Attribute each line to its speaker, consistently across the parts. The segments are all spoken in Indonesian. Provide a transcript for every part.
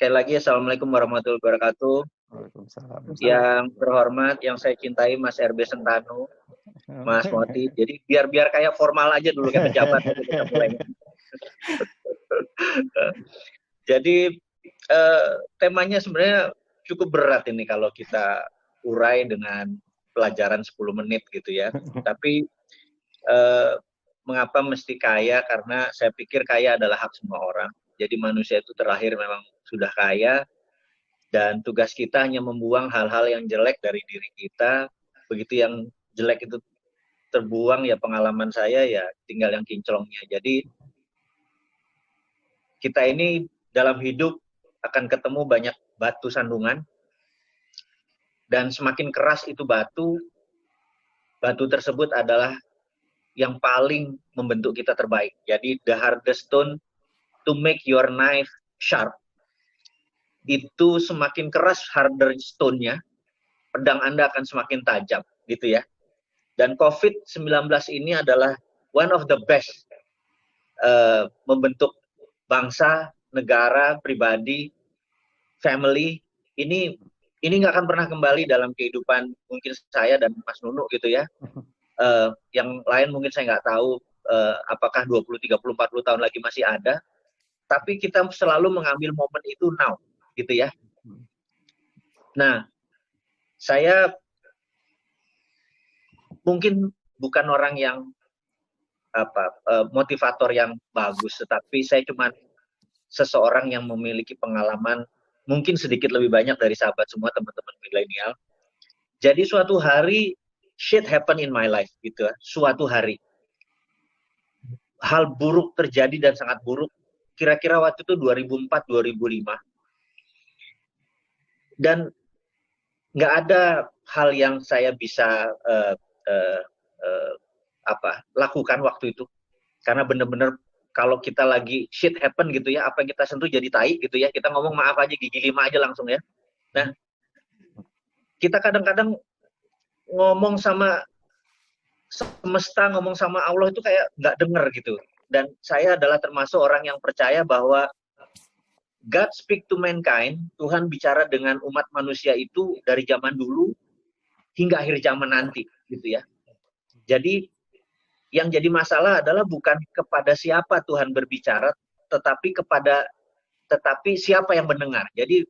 Speaker 1: Sekali lagi, Assalamualaikum warahmatullahi wabarakatuh.
Speaker 2: Waalaikumsalam.
Speaker 1: Yang terhormat, yang saya cintai Mas RB Sentanu, Mas Moti. Jadi biar kayak formal aja dulu, kayak pejabat aja kita mulai. Jadi temanya sebenarnya cukup berat ini kalau kita urai dengan pelajaran 10 menit gitu ya. Tapi mengapa mesti kaya? Karena saya pikir kaya adalah hak semua orang. Jadi manusia itu terlahir memang sudah kaya, dan tugas kita hanya membuang hal-hal yang jelek dari diri kita. Begitu yang jelek itu terbuang, ya pengalaman saya ya tinggal yang kinclongnya. Jadi kita ini dalam hidup akan ketemu banyak batu sandungan, dan semakin keras itu batu tersebut adalah yang paling membentuk kita terbaik. Jadi the hardest stone to make your knife sharp. Itu semakin keras harder stone-nya, pedang Anda akan semakin tajam, gitu ya. Dan COVID-19 ini adalah one of the best membentuk bangsa, negara, pribadi, family. Ini nggak akan pernah kembali dalam kehidupan mungkin saya dan Mas Nunu gitu ya. Yang lain mungkin saya nggak tahu apakah 20, 30, 40 tahun lagi masih ada. Tapi kita selalu mengambil momen itu now, gitu ya. Nah, saya mungkin bukan orang yang motivator yang bagus, tetapi saya cuma seseorang yang memiliki pengalaman mungkin sedikit lebih banyak dari sahabat semua teman-teman milenial. Jadi suatu hari shit happen in my life gitu ya. Suatu hari hal buruk terjadi dan sangat buruk. Kira-kira waktu itu 2004-2005. Dan nggak ada hal yang saya bisa lakukan waktu itu, karena bener-bener kalau kita lagi shit happen gitu ya, apa yang kita sentuh jadi tai gitu ya, kita ngomong maaf aja gigi 5 aja langsung ya. Nah, kita kadang-kadang ngomong sama semesta, ngomong sama Allah itu kayak nggak denger gitu. Dan saya adalah termasuk orang yang percaya bahwa God speak to mankind, Tuhan bicara dengan umat manusia itu dari zaman dulu hingga akhir zaman nanti gitu ya. Jadi yang jadi masalah adalah bukan kepada siapa Tuhan berbicara, tetapi siapa yang mendengar. Jadi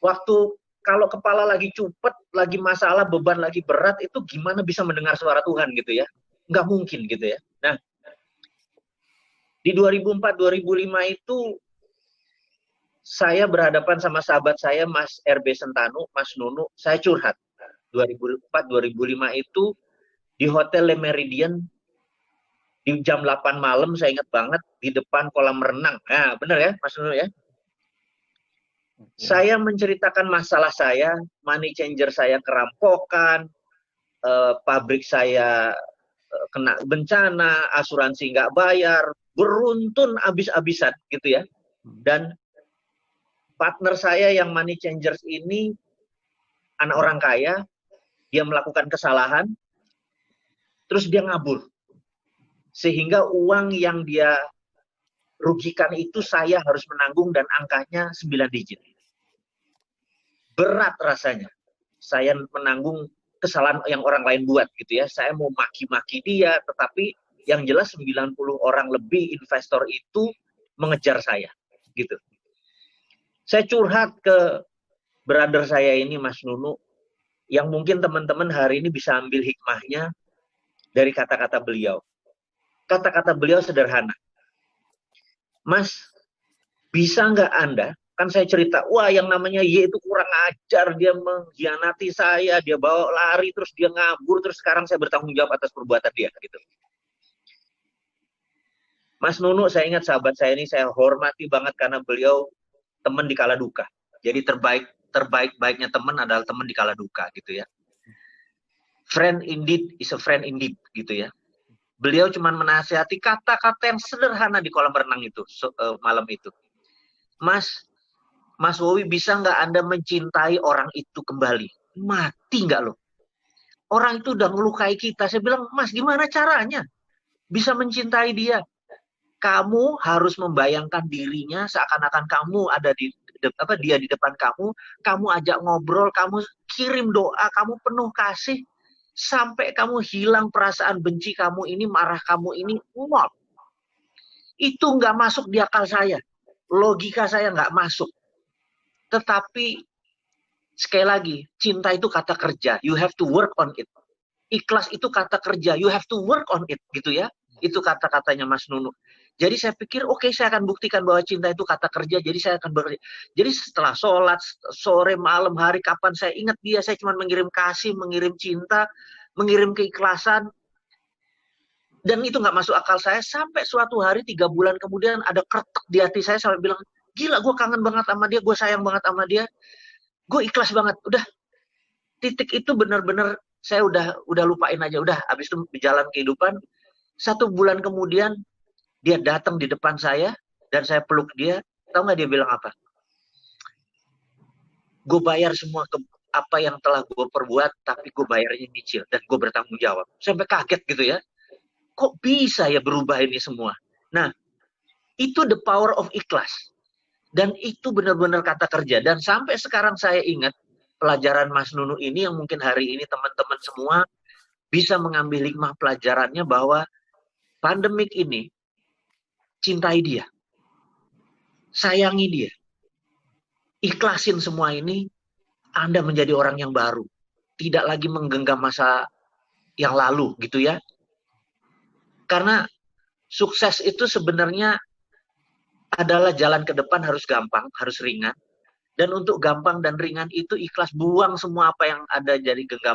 Speaker 1: waktu kalau kepala lagi cupet, lagi masalah, beban lagi berat, itu gimana bisa mendengar suara Tuhan gitu ya? Nggak mungkin gitu ya. Nah, di 2004-2005 itu saya berhadapan sama sahabat saya Mas RB Sentanu, Mas Nunu, saya curhat. 2004-2005 itu di Hotel Le Méridien di jam 8 malam, saya ingat banget, di depan kolam renang. Nah, benar ya Mas Nunu ya? Saya menceritakan masalah saya, money changer saya kerampokan, pabrik saya kena bencana, asuransi nggak bayar, beruntun abis-abisan gitu ya. Dan partner saya yang money changers ini anak orang kaya, dia melakukan kesalahan, terus dia ngabur. Sehingga uang yang dia rugikan itu saya harus menanggung, dan angkanya 9 digit. Berat rasanya. Saya menanggung kesalahan yang orang lain buat gitu ya. Saya mau maki-maki dia, tetapi yang jelas 90 orang lebih investor itu mengejar saya gitu. Saya curhat ke brother saya ini Mas Nunu, yang mungkin teman-teman hari ini bisa ambil hikmahnya dari kata-kata beliau. Kata-kata beliau sederhana. Mas, bisa nggak Anda, kan saya cerita, wah yang namanya Y itu kurang ajar, dia mengkhianati saya, dia bawa lari, terus dia ngabur, terus sekarang saya bertanggung jawab atas perbuatan dia gitu. Mas Nunu, saya ingat sahabat saya ini, saya hormati banget karena beliau teman di kala duka. Jadi terbaik-baiknya teman adalah teman di kala duka gitu ya. Friend indeed is a friend indeed gitu ya. Beliau cuma menasihati kata-kata yang sederhana di kolam renang itu malam itu. Mas Wowi, bisa nggak Anda mencintai orang itu kembali? Mati nggak lo? Orang itu udah ngelukai kita. Saya bilang, Mas, gimana caranya bisa mencintai dia? Kamu harus membayangkan dirinya seakan-akan kamu ada dia di depan kamu, kamu ajak ngobrol, kamu kirim doa, kamu penuh kasih, sampai kamu hilang perasaan benci kamu ini, marah kamu ini, wow. Itu nggak masuk di akal saya. Logika saya nggak masuk. Tetapi, sekali lagi, cinta itu kata kerja. You have to work on it. Ikhlas itu kata kerja. You have to work on it, gitu ya. Itu kata-katanya Mas Nunu. Jadi saya pikir, oke, saya akan buktikan bahwa cinta itu kata kerja. Jadi saya akan bekerja. Jadi setelah sholat, sore, malam, hari, kapan saya ingat dia, saya cuma mengirim kasih, mengirim cinta, mengirim keikhlasan. Dan itu nggak masuk akal saya, sampai suatu hari 3 bulan kemudian ada kretek di hati saya sampai bilang, gila, gue kangen banget sama dia, gue sayang banget sama dia, gue ikhlas banget. Udah, titik itu benar-benar saya udah lupain aja. Udah, habis itu berjalan kehidupan. 1 bulan kemudian dia datang di depan saya dan saya peluk dia. Tahu nggak dia bilang apa? Gue bayar semua apa yang telah gue perbuat, tapi gue bayarnya nyicil dan gue bertanggung jawab. Sampai kaget gitu ya. Kok bisa ya berubah ini semua? Nah, itu the power of ikhlas. Dan itu benar-benar kata kerja. Dan sampai sekarang saya ingat pelajaran Mas Nunu ini yang mungkin hari ini teman-teman semua bisa mengambil hikmah pelajarannya bahwa pandemik ini, cintai dia. Sayangi dia. Ikhlasin semua ini, Anda menjadi orang yang baru. Tidak lagi menggenggam masa yang lalu gitu ya. Karena sukses itu sebenarnya adalah jalan ke depan harus gampang, harus ringan. Dan untuk gampang dan ringan itu ikhlas, buang semua apa yang ada jadi genggam.